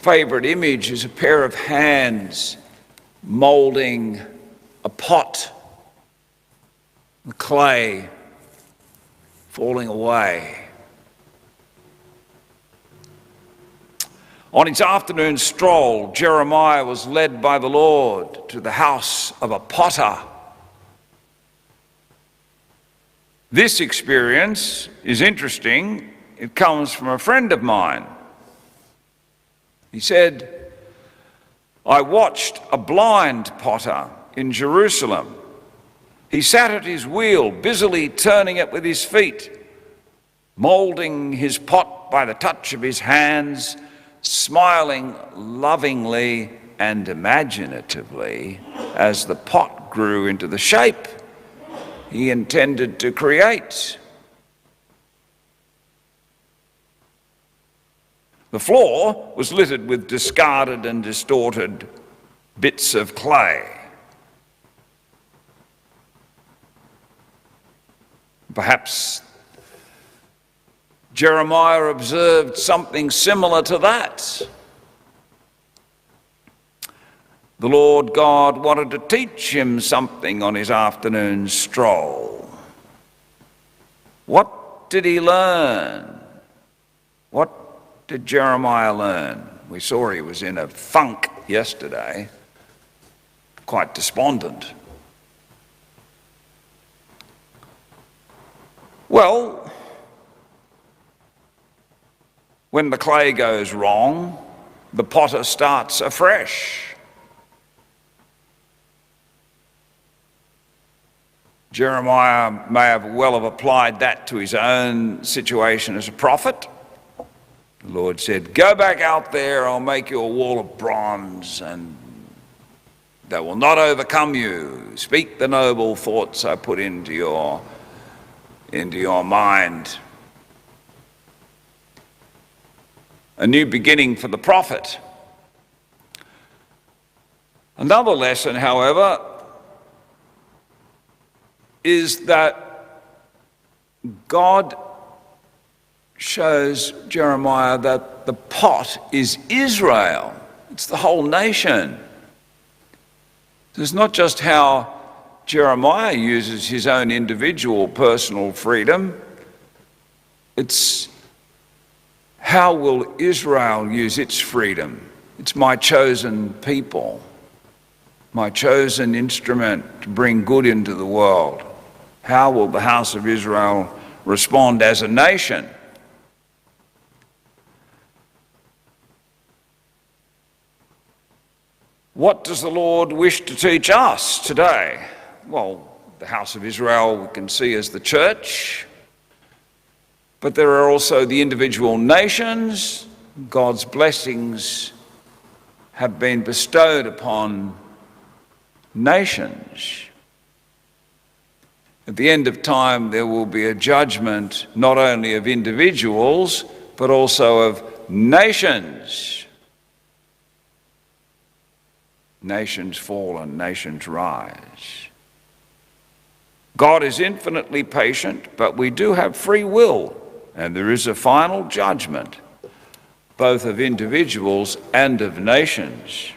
favourite image is a pair of hands moulding a pot, the clay falling away. On his afternoon stroll, Jeremiah was led by the Lord to the house of a potter. This experience is interesting. It comes from a friend of mine. He said, "I watched a blind potter in Jerusalem. He sat at his wheel, busily turning it with his feet, moulding his pot by the touch of his hands, smiling lovingly and imaginatively as the pot grew into the shape he intended to create. The floor was littered with discarded and distorted bits of clay. Perhaps Jeremiah observed something similar to that. The Lord God wanted to teach him something on his afternoon stroll. What did he learn? What did Jeremiah learn? We saw he was in a funk yesterday, quite despondent. Well, when the clay goes wrong, the potter starts afresh. Jeremiah may well have applied that to his own situation as a prophet. The Lord said, "Go back out there, I'll make you a wall of bronze, and they will not overcome you. Speak the noble thoughts I put into your mind." A new beginning for the prophet. Another lesson, however, is that God shows Jeremiah that the pot is Israel. It's the whole nation. It's not just how Jeremiah uses his own individual personal freedom. It's how will Israel use its freedom? It's my chosen people, my chosen instrument to bring good into the world. How will the house of Israel respond as a nation? What does the Lord wish to teach us today? Well, the house of Israel we can see as the church, but there are also the individual nations. God's blessings have been bestowed upon nations. At the end of time, there will be a judgment not only of individuals, but also of nations. Nations fall and nations rise. God is infinitely patient, but we do have free will, and there is a final judgment, both of individuals and of nations.